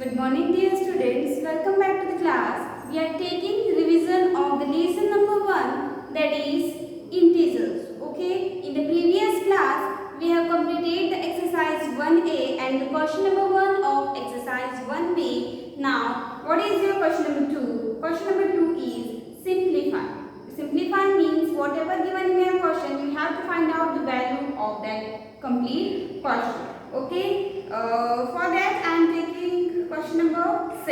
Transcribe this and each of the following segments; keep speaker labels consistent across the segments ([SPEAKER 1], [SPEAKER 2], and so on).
[SPEAKER 1] Good morning dear students, welcome back to the class. We are taking revision of the lesson number 1, that is integers. Okay, in the previous class we have completed the exercise 1A and the question number 1 of exercise 1B. Now what is your question number 2? Question number 2 is simplify. Simplify means whatever given in your question you have to find out the value of that complete question. Okay, for that I am taking question number 6.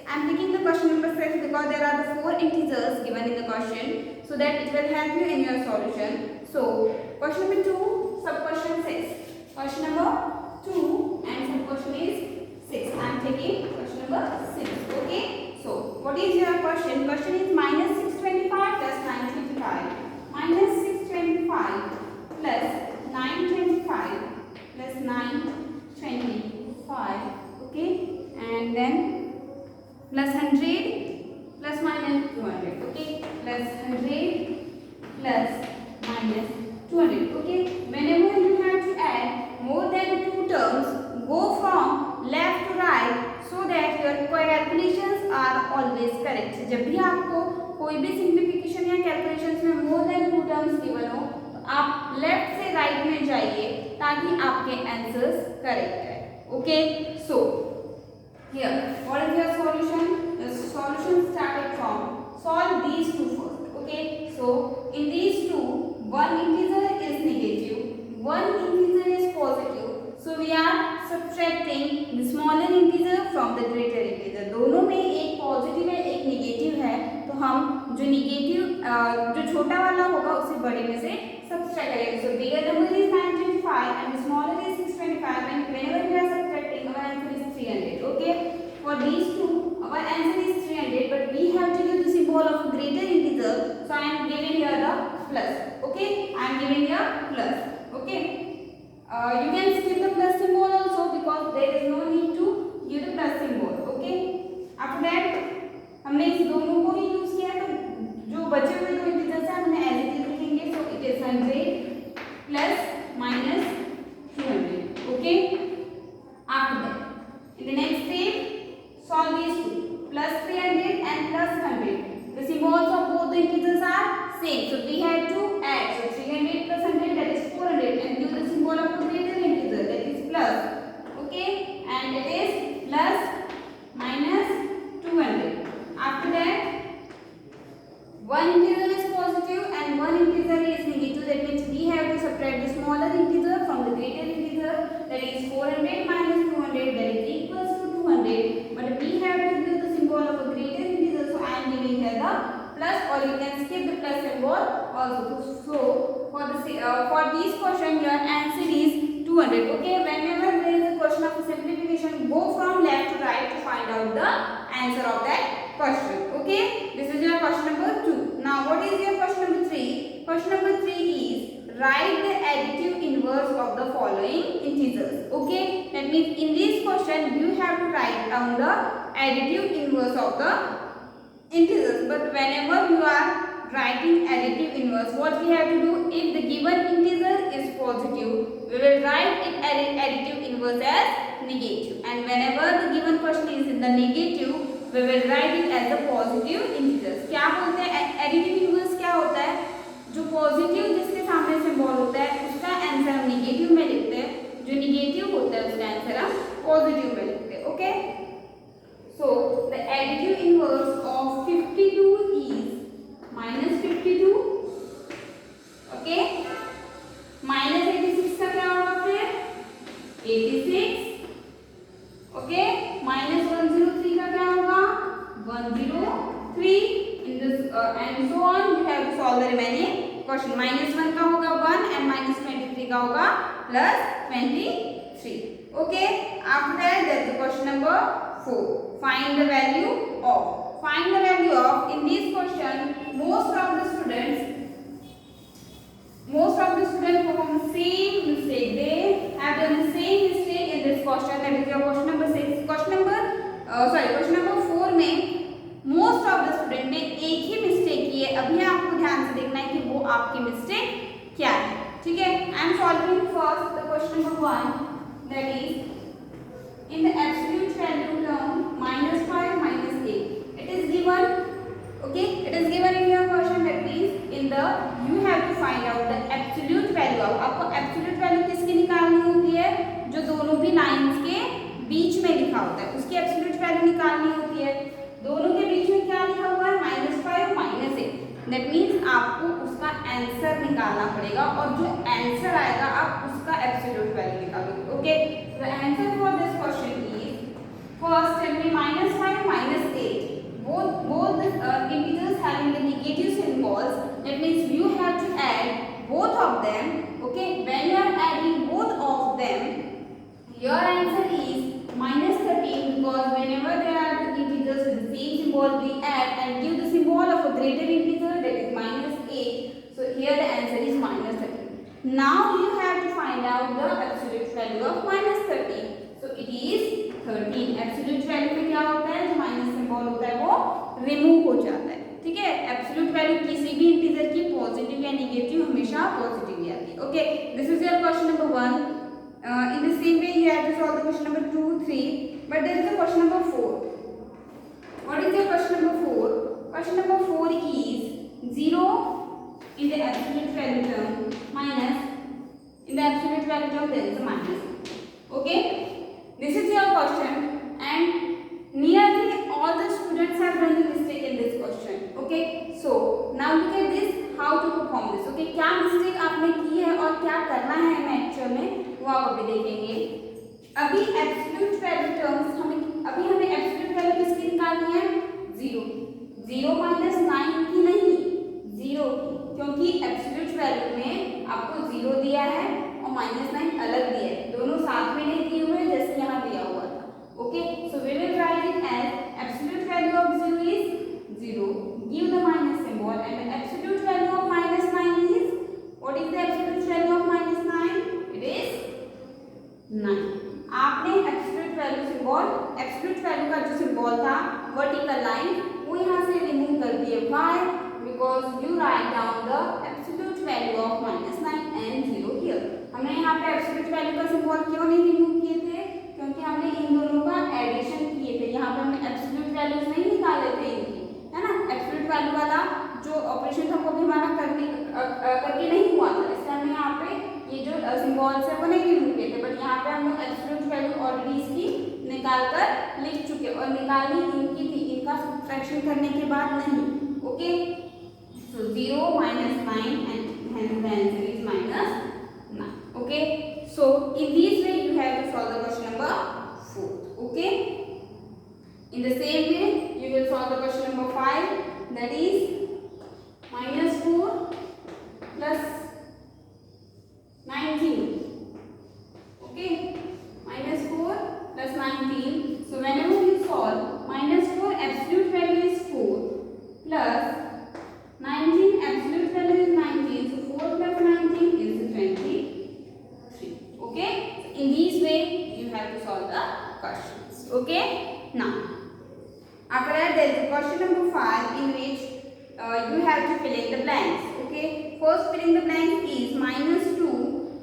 [SPEAKER 1] I am taking the question number 6 because there are the 4 integers given in the question, so that it will help you in your solution. So question number 2, sub question 6. Question number 2 and sub question is 6. I am taking question number 6. Okay. So what is your question? Question is minus 625 plus 925. Minus 625 plus 925 plus 925. Okay. And then plus 100 plus minus 200. Okay. Plus 100 plus minus 200. Okay. Whenever you have to add more than 2 terms, go from left to right so that your calculations are always correct. जब भी आपको कोई भी simplification या calculations में more than 2 terms given हो तो आप लेफ्ट से राइट में जाइए ताकि आपके आंसर्स करेक्ट है. Okay, so here what is your solution? The solution started from solve these two first. Okay, so in these two, one integer is negative, one integer is positive, so we are subtracting the smaller integer from the greater integer. दोनों में एक positive है एक negative है, तो हम जो negative जो छोटा वाला होगा उसे बड़े में से सब्ट्रैक्ट करेंगे. So bigger number is 925 and the smaller is 625. And whenever we are subtracting, our answer is 300. Okay, for these two our answer is 300, but we have to use the symbol of a greater integer, so I am giving here the plus. Okay, I am giving here plus. Okay, you can skip the plus symbol also because there is no need to use the plus symbol. Okay, after that हमने इस दोनों को ही use किया, तो जो बचे हुए दो इंटीजर्स हैं हमने एज इट इज लिखेंगे. So it is 100 plus minus 200. Okay, after that in the next step solve these two, plus 300 and plus 100. The symbols of both the integers are same, so we have to add. So 300 plus 100, that is 400, and use the symbol of the greater integer, that is plus. Okay, and it is plus minus 200. After that, one integer is positive and one integer is negative. That means we have to subtract the smaller integer from the greater integer, that is 400 minus 200, that is equals to 200. But we have to use the symbol of a greater integer, so I am giving here the plus, or you can skip the plus symbol also. So for this question your answer is 200. Okay, whenever there is a question of simplification, go from left to right to find out the answer of that question. Okay, this is your question number 2. Now what is your question number 3? Question number 3 is write the additive inverse of the following integers. Okay, that means in this question you have to write down the additive inverse of the integers. But whenever you are writing additive inverse, what we have to do, if the given integer is positive, we will write it additive inverse as negative, and whenever the given question is in the negative, we will write it as the positive integers. क्या बोलते हैं additive inverse? क्या होता है, जो positive जिसके सामने symbol होता है उसका आंसर हम नेगेटिव में लिखते हैं, जो नेगेटिव होता है उसका आंसर हम पॉजिटिव में लिखते हैं. Okay, so the additive inverse of 52 is minus 52. Okay, minus 86 का क्या होगा फिर 86. ओके, माइनस 103 का क्या होगा 103. And so on, you have to solve the remaining question. minus 1 का होगा 1 and minus 23 का होगा plus 23. Okay, after that there is question number 4. Find the value of. Find the value of. In this question, most of the students perform the same mistake. They have done the same mistake in this question. That is your question number 6. Question number 4 में most of the student ने एक ही mistake की है. अभी आपको ध्यान से देखना है कि वो आपकी मिस्टेक क्या है. ठीक है, I am solving first the question number 1, that is in the absolute value term उसका आंसर निकालना पड़ेगा और जो आंसर आएगा आप उसका एब्सोल्यूट वैल्यू निकालोगे। Okay, the answer for this question is first tell me -5 -8 both integers having the negative symbols, that means you have to add both of them. Okay, when you are adding both of them, your answer is -13, because whenever there are the integers with the same symbol, we add and give the symbol of a greater integer, that is -8. So here the answer is -13. Now you have to find out the absolute value of -13. So it is 13. Absolute value में क्या होता है, जो minus symbol होता है वो remove हो जाता है। ठीक है, एब्सोल्यूट वैल्यू किसी भी इंटीजर की पॉजिटिव या नेगेटिव हमेशा पॉजिटिव ही आती है। Okay, this is your question number 1. In the same way you have to solve the question number 2, 3, but there is a question number 4. What is your question number 4? Question number 4 is 0 in the absolute value term minus, in the absolute value term there is a minus. Okay, this is your question and nearly all the students have done the mistake in this question. Okay, so now look at this, how to perform this. Okay, क्या mistake आपने की है और क्या करना है हमें actual में वो आप अभी देखेंगे। अभी एब्सोल्यूट वैल्यू टर्म्स हमें एब्सोल्यूट वैल्यू किसकी निकालनी है, 0 -9 की नहीं, 0 की, क्योंकि एब्सोल्यूट वैल्यू में आपको 0 दिया है और -9 अलग दिया है, दोनों साथ में नहीं दिए हुए जैसे यहाँ दिया हुआ था। Okay, so we will write it as absolute value of 0 is 0, give the minus symbol, and absolute value of -9 is, what is the absolute value of -9? It is 9. आपने absolute value symbol, absolute value का जो symbol था vertical line, वो यहाँ से remove कर दिए। Why? Because you write down the absolute value of -9 and 0 here. हमने यहाँ पे एब्सोल्यूट वैल्यू का सिंबल क्यों नहीं रिमूव किए थे, क्योंकि हमने इन दोनों का एडिशन किए थे। यहाँ पे हमने एब्सोल्यूट वैल्यूज नहीं निकाले थे इनकी, है ना। एब्सोल्यूट वैल्यू वाला जो ऑपरेशन था वो भी हमारा करके नहीं हुआ था, इसलिए हमने यहाँ पे ये जो सिंबल्स है वो नहीं रिमूव किए थे, बट यहाँ पे हम लोग एब्सोल्यूट वैल्यू ऑलरेडी इसकी निकाल कर लिख चुके और निकालनी इनकी थी, इनका सब्ट्रैक्शन करने के बाद नहीं। Okay, so 0 -9 and hence the answer is -9. Okay, so in this way you have to solve the question number 4. Okay, in the same way you will solve the question number 5, that is -4 plus 19. Okay, -4 plus 19. So whenever you solve, -4 absolute value is 4 plus 19 absolute value is 19. So 4 plus 19 is 23. Okay, so in this way you have to solve the questions. Okay, now after that there is a question number 5 in which you have to fill in the blanks. Okay, first filling the blanks is -2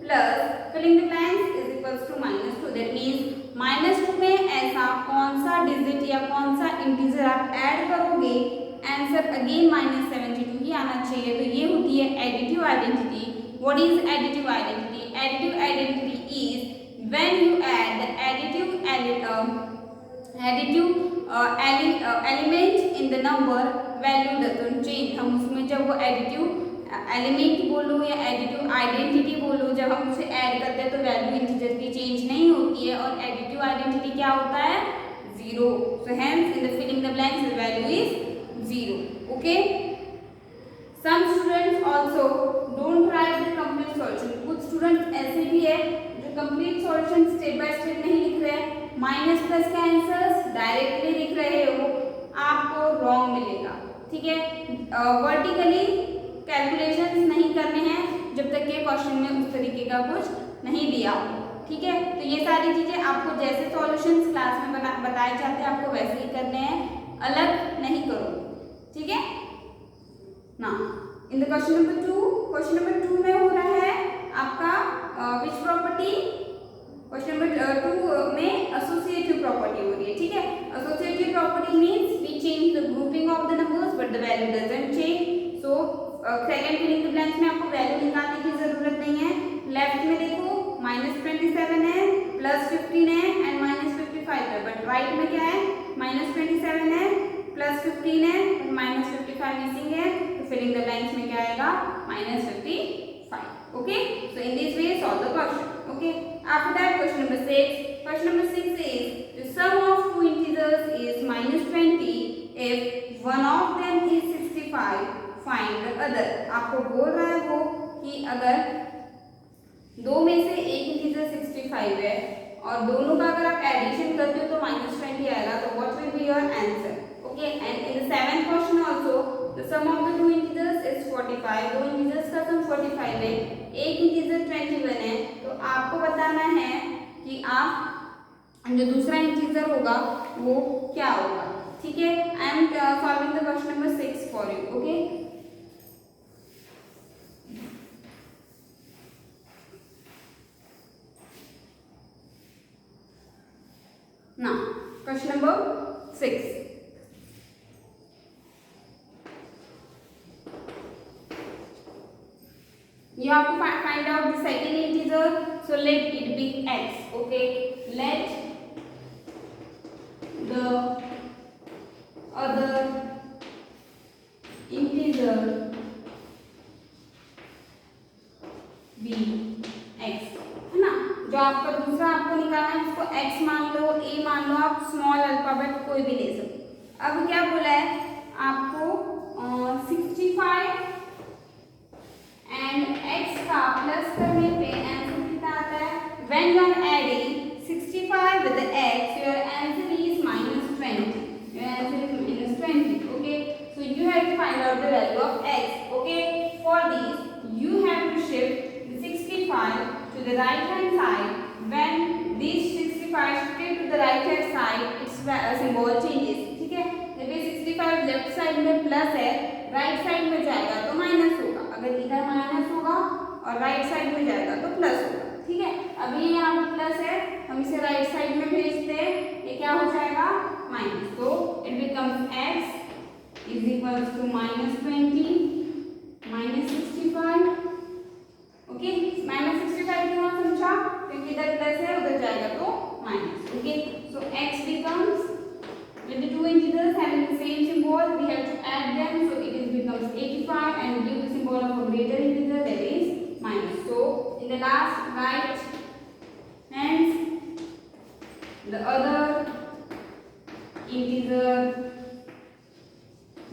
[SPEAKER 1] plus filling the blanks is equals to -2. That means -2 में ऐसा कौन सा digit या कौन सा integer आप add करोगे, answer again -72 ही आना चाहिए। तो ये होती है additive identity. What is additive identity? Additive identity is when you add the additive element in the number, value doesn't change. हम उसमें जब वो एडिटिव एलिमेंट बोलो या एडिटिव आइडेंटिटी बोलो, जब हम उसे ऐड करते हैं तो वैल्यू इंटीजर की चेंज नहीं होती है, और एडिटिव आइडेंटिटी क्या होता है, 0. So hence in the filling the blanks the value is 0. Okay, some students also don't write the complete solution. कुछ स्टूडेंट्स ऐसे भी है जो complete solution step by step नहीं लिख रहे हैं, माइनस प्लस के आंसर्स डायरेक्टली लिख रहे हो, आपको रॉन्ग मिलेगा। ठीक है, वर्टिकली कैलकुलेशंस नहीं करने हैं जब तक के क्वेश्चन में उस तरीके का कुछ नहीं दिया हो। ठीक है, तो ये सारी चीजें आपको जैसे सॉल्यूशंस क्लास में बताए जाते हैं आपको वैसे ही करने हैं, अलग नहीं करो। ठीक है ना। इन द क्वेश्चन नंबर 2 में हो रहा है आपका विच प्रॉपर्टी, क्वेश्चन नंबर 2 में एसोसिएटिव प्रॉपर्टी हो रही है। ठीक है, associative property means we change the grouping of the numbers but the value doesn't change. So second filling the blanks में आपको वैल्यू निकालने की जरूरत नहीं है। लेफ्ट में देखो -27 है, +15 है एंड -55 है, बट राइट में क्या है, -27 है, +15 है, -55 मिसिंग है, तो फिलिंग द ब्लैंक्स में क्या आएगा -55. Okay, so in this way solve the question. Okay, after that question number 6. Question number 6 is the sum of two integers is -20. If one of them is 65, find the other. आपको बोल रहा है वो कि अगर दो में से एक इंटीजर 65 है और दोनों का अगर आप एडिशन करते हो तो -20 आएगा, तो what will be your answer. Okay, and in the seventh question also the sum of the two integers is 45. दो इंटीजर्स का सम 45 है, एक इंटीजर 21 है, तो आपको बताना है कि आप जो दूसरा इंटीजर होगा वो क्या होगा. ठीक है, I am solving the question number 6 for you. Okay, now question number 6. You have to find out the second integer, so let it be x. Okay, let the other integer be x, है ना. जो आपका दूसरा आपको निकालना है उसको x मान लो, a मान लो, आप स्मॉल अल्फाबेट कोई भी ले सकते. अब क्या बोला है आपको 65 एंड x का प्लस करने पे आंसर कितना आता है. When you are adding 65 with x your answer is -20. Your answer is -20. Okay, so you have to find out the value of x. Okay, for this you have to shift 65 to the right hand side. When this 65 shifted to the right hand side, its symbol changes. ठीक है, जब ये 65 left side में plus है, right side में जाएगा तो minus होगा. अगर इधर माइनस होगा और राइट साइड में जाएगा तो प्लस होगा. ठीक है, अभी यहाँ पे प्लस है, हम इसे राइट साइड में भेजते हैं, ये क्या हो जाएगा माइनस. तो it becomes x is equals to -20 -65. Okay, -65 क्यों समझा, क्योंकि इधर प्लस है उधर जाएगा तो minus. Okay, so x becomes with the two integers having the same symbol we have to add them, so it is becomes 85 and give the symbol of a greater integer, that is minus. So in the last write hence the other integer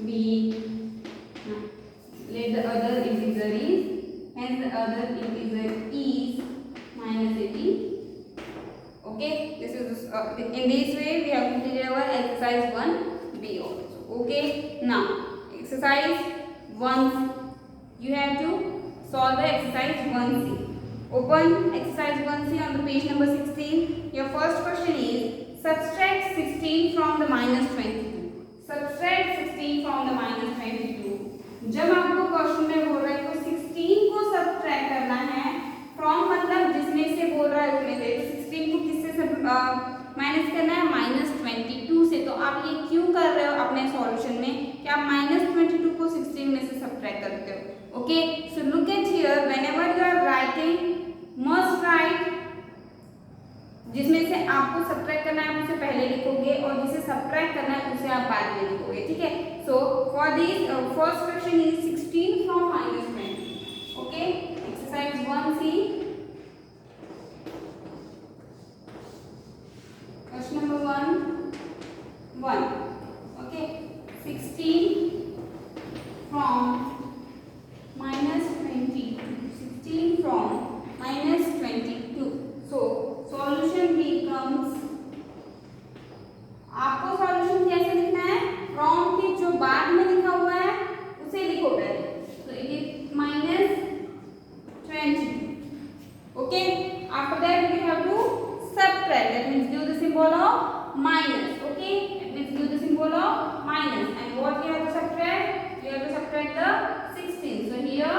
[SPEAKER 1] be, let the other integer is, hence the other integer is -80. Okay, this is in this way we have completed our exercise 1b also. Okay, now exercise 1, you have to solve the exercise 1c. Open exercise 1c on the page number 16. Your first question is subtract 16 from the -22. Subtract 16 from the -22. जब आपको question में बोल रहा है तो 16 को subtract करना है फ्रॉम, मतलब जिसमें से बोल रहा है उसमें से. 16 को किससे माइनस करना है -22 से. तो आप ये क्यों कर रहे हो अपने सॉल्यूशन में कि आप -22 को 16 में से सब्ट्रैक्ट करते हो. Okay, so look at here, whenever you are writing must write, जिसमें से आपको सब्ट्रैक्ट करना है उसे पहले लिखोगे और जिसे सब्ट्रैक्ट करना है उसे आप बाद में लिखोगे. ठीक है, so for this first question is 16 from -20. Okay, exercise 1c. Question number 1. Okay, 16 from -20. 16 from -22. So solution becomes, आपको सॉल्यूशन कैसे लिखना है, फ्रॉम के जो बाद में लिखा हुआ है उसे लिखो पहले. तो it is -22. Okay, after that we have to subtract, that means give the symbol of minus. Okay, that means give the symbol of minus, and what we have to subtract, we have to subtract the 16. So here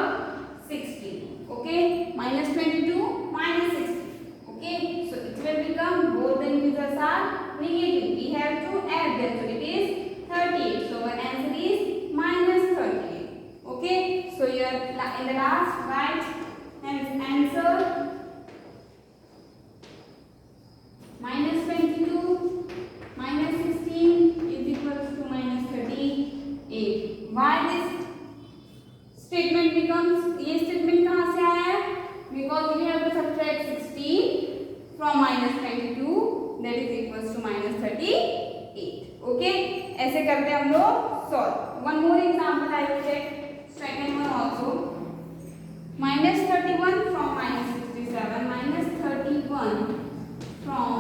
[SPEAKER 1] 16. Okay, -22 -16. Okay, so it will become, both the integers are negative, we have to add them, so it is 38. So our answer is -38. Okay, so here in the last write hence answer -22 -16 is equals to -38. Why this okay, ऐसे करते हम लोग solve. One more example I will take, second one also. -31 from -67, -31 from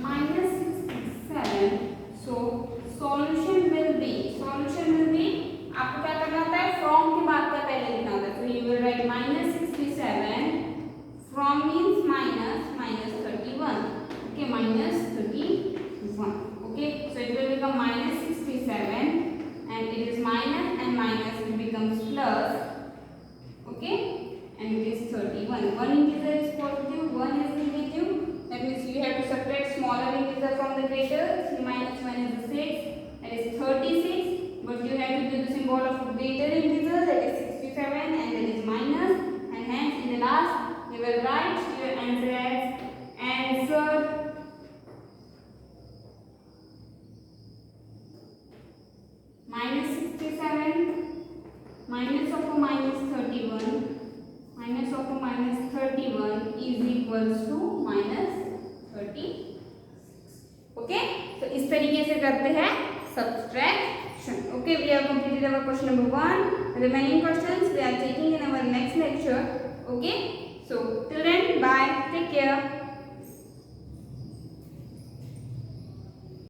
[SPEAKER 1] -67, so solution will be आपको क्या करना होता है, from के बाद का पहले लिखना होता है, so you will write -67 from means -31, okay, -31, okay, so it will become -67 and it is minus and minus it becomes plus, okay, and it is 31. One integer is positive, one is negative, that means you have to subtract smaller integer from the greater. 3 minus 1 is 6, that is 36, but you have to do the symbol of greater integer, that is 67, and that is minus, and hence in the last you will write your answer as answer -67 minus of a -31 minus of a -31 is equals to -36. Okay, तो इस तरीके से करते हैं subtraction. Okay, we have completed our question number 1. Remaining questions we are taking in our next lecture. Okay, so till then, bye, take care.